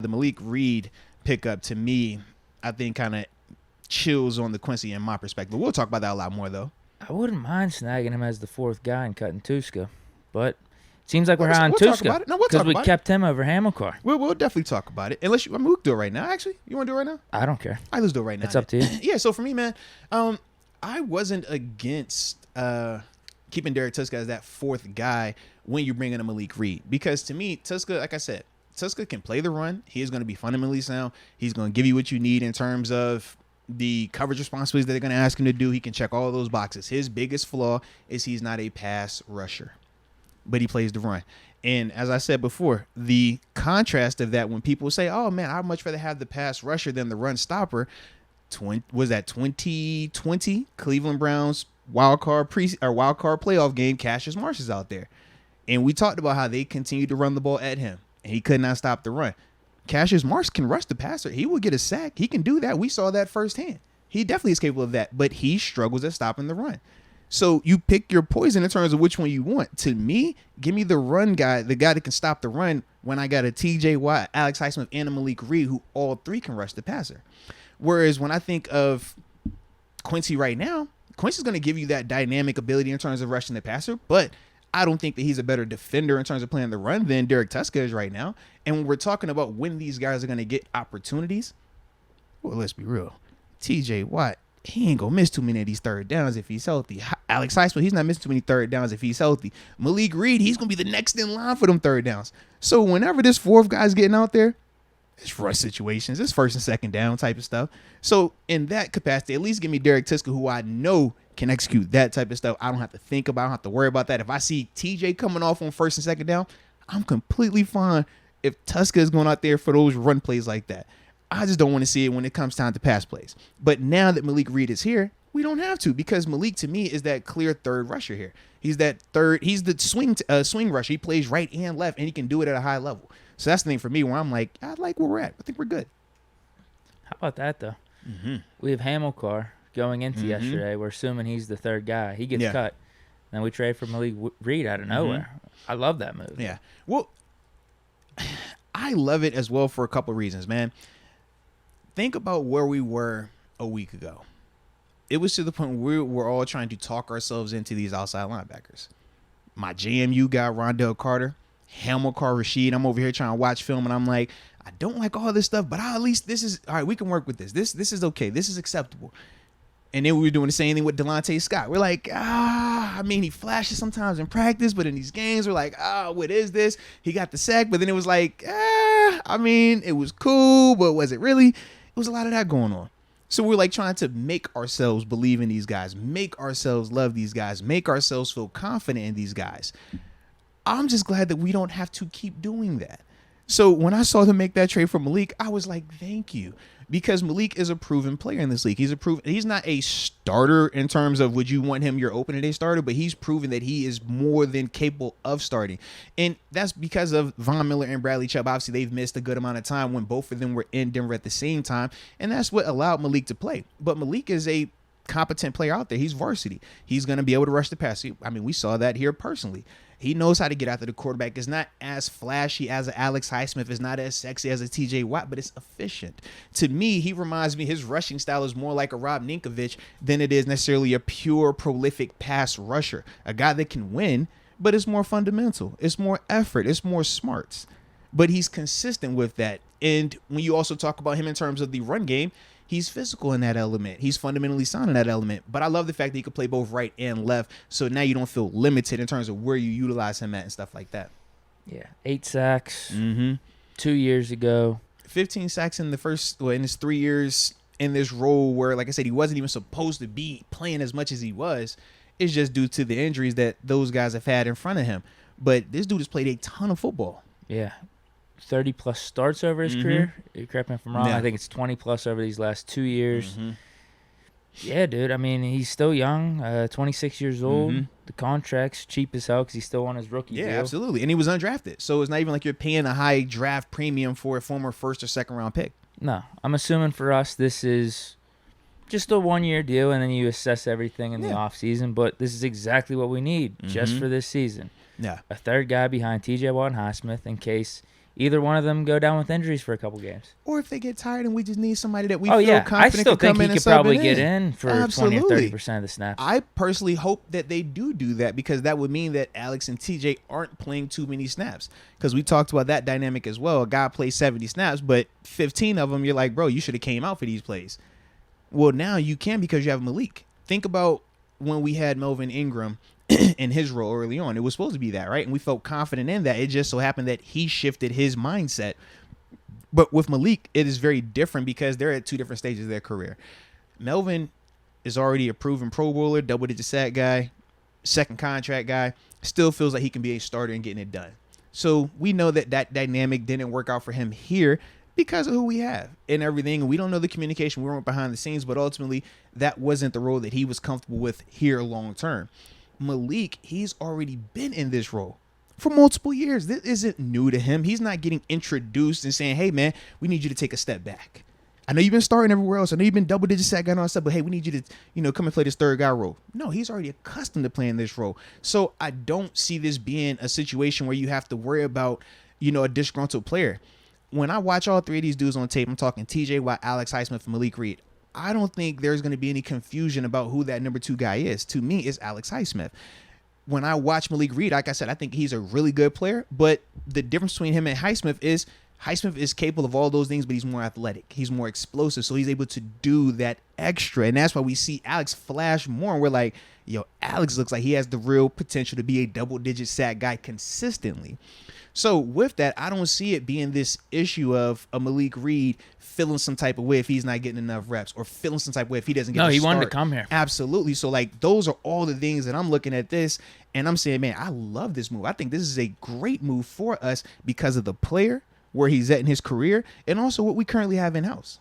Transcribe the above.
The Malik Reed pickup, to me, I think kind of chills on the Quincy in my perspective. We'll talk about that a lot more, though. I wouldn't mind snagging him as the fourth guy and cutting Tuska, but it seems like we're We'll high on talk about Tuska it. No, we'll talk because we about it. kept him over Hamilcar. We'll definitely talk about it. Unless we can do it right now. Actually, you want to do it right now? I don't care. All right, let's do it right now. It's up to you. Yeah, so for me, man, I wasn't against keeping Derek Tuska as that fourth guy when you bring in a Malik Reed. Because to me, Tuska, like I said, Tuska can play the run. He is going to be fundamentally sound. He's going to give you what you need in terms of the coverage responsibilities that they're going to ask him to do. He can check all of those boxes. His biggest flaw is he's not a pass rusher, but he plays the run. And as I said before, the contrast of that when people say, oh, man, I'd much rather have the pass rusher than the run stopper, was that 2020 Cleveland Browns wild card playoff game, Cassius Marsh is out there. And we talked about how they continued to run the ball at him, and he could not stop the run. Cassius Marsh can rush the passer. He will get a sack. He can do that. We saw that firsthand. He definitely is capable of that, but he struggles at stopping the run. So you pick your poison in terms of which one you want. To me, give me the run guy, the guy that can stop the run when I got a TJ Watt, Alex Highsmith, and a Malik Reed, who all three can rush the passer. Whereas when I think of Quincy right now, Quincy's going to give you that dynamic ability in terms of rushing the passer, but I don't think that he's a better defender in terms of playing the run than Derek Tuska is right now. And when we're talking about when these guys are going to get opportunities, well, let's be real. TJ Watt, he ain't going to miss too many of these third downs if he's healthy. Alex Highsmith, he's not missing too many third downs if he's healthy. Malik Reed, he's going to be the next in line for them third downs. So whenever this fourth guy's getting out there, it's rush situations, it's first and second down type of stuff. So in that capacity, at least give me Derek Tuska, who I know can execute that type of stuff. I don't have to think about it. I don't have to worry about that. If I see TJ coming off on first and second down, I'm completely fine if Tuska is going out there for those run plays like that. I just don't want to see it when it comes time to pass plays. But now that Malik Reed is here, we don't have to, because Malik, to me, is that clear third rusher here. He's the swing rusher. He plays right and left, and he can do it at a high level. So that's the thing for me where I'm like, I like where we're at. I think we're good. How about that, though? Mm-hmm. We have Hamilcar going into yesterday. We're assuming he's the third guy. He gets cut. Then we trade for Malik Reed out of nowhere. I love that move. Yeah. Well, I love it as well for a couple of reasons, man. Think about where we were a week ago. It was to the point where we were all trying to talk ourselves into these outside linebackers. My JMU guy, Rondell Carter, Hamilcar Rashed. I'm over here trying to watch film, and I'm like, I don't like all this stuff, but at least this is all right. We can work with this. This is okay. This is acceptable. And then we were doing the same thing with Delonte Scott. We're like, I mean, he flashes sometimes in practice, but in these games, we're like, what is this? He got the sack, but then it was like, I mean, it was cool, but was it really? It was a lot of that going on. So we're like trying to make ourselves believe in these guys, make ourselves love these guys, make ourselves feel confident in these guys. I'm just glad that we don't have to keep doing that. So when I saw them make that trade for Malik, I was like, thank you. Because Malik is a proven player in this league. He's not a starter in terms of would you want him your opening day starter, but he's proven that he is more than capable of starting. And that's because of Von Miller and Bradley Chubb. Obviously, they've missed a good amount of time when both of them were in Denver at the same time. And that's what allowed Malik to play. But Malik is a competent player out there. He's varsity. He's going to be able to rush the pass. I mean, we saw that here personally. He knows how to get after the quarterback. It's not as flashy as an Alex Highsmith. It's not as sexy as a TJ Watt, but it's efficient. To me, he reminds me, his rushing style is more like a Rob Ninkovich than it is necessarily a pure, prolific pass rusher. A guy that can win, but it's more fundamental. It's more effort. It's more smarts. But he's consistent with that. And when you also talk about him in terms of the run game, he's physical in that element. He's fundamentally sound in that element. But I love the fact that he can play both right and left. So now you don't feel limited in terms of where you utilize him at and stuff like that. Yeah. 8 sacks 2 years ago. 15 sacks in in his 3 years in this role where, like I said, he wasn't even supposed to be playing as much as he was. It's just due to the injuries that those guys have had in front of him. But this dude has played a ton of football. Yeah. 30-plus starts over his career. Correct me if I'm wrong. Yeah. I think it's 20-plus over these last 2 years. Yeah, dude. I mean, he's still young, 26 years old. The contract's cheap as hell because he's still on his rookie deal. Yeah, absolutely. And he was undrafted. So it's not even like you're paying a high draft premium for a former first or second round pick. No. I'm assuming for us this is just a one-year deal, and then you assess everything in the offseason. But this is exactly what we need just for this season. Yeah. A third guy behind TJ Watt and Highsmith in case either one of them go down with injuries for a couple games. Or if they get tired and we just need somebody that we Oh feel yeah, I confident still can think come he in could and sub probably it get in for 20 or 30% of the snaps. I personally hope that they do that, because that would mean that Alex and TJ aren't playing too many snaps, because we talked about that dynamic as well. A guy plays 70 snaps, but 15 of them you're like, bro, you should have came out for these plays. Well, now you can, because you have Malik. Think about when we had Melvin Ingram in his role early on. It was supposed to be that, right? And we felt confident in that. It just so happened that he shifted his mindset. But with Malik, it is very different, because they're at two different stages of their career. Melvin is already a proven Pro Bowler, double-digit sack guy, second contract guy, still feels like he can be a starter and getting it done. So we know that that dynamic didn't work out for him here because of who we have and everything. And we don't know the communication. We weren't behind the scenes, but ultimately that wasn't the role that he was comfortable with here long term. Malik, he's already been in this role for multiple years. This isn't new to him. He's not getting introduced and saying, hey, man, we need you to take a step back. I know you've been starting everywhere else. I know you've been double-digit sack guy and all that stuff, but hey, we need you to, come and play this third guy role. No, he's already accustomed to playing this role. So I don't see this being a situation where you have to worry about, a disgruntled player. When I watch all three of these dudes on tape, I'm talking TJ Watt, Alex Highsmith, and Malik Reed, I don't think there's going to be any confusion about who that number 2 guy is. To me, it's Alex Highsmith. When I watch Malik Reed, like I said, I think he's a really good player, but the difference between him and Highsmith is capable of all those things, but he's more athletic. He's more explosive, so he's able to do that extra, and that's why we see Alex flash more, and we're like, Alex looks like he has the real potential to be a double-digit sack guy consistently. So with that, I don't see it being this issue of a Malik Reed feeling some type of way if he's not getting enough reps, or feeling some type of way if he doesn't get a he start. wanted to come here. Absolutely. So those are all the things that I'm looking at this, and I'm saying, man, I love this move. I think this is a great move for us because of the player, where he's at in his career, and also what we currently have in-house.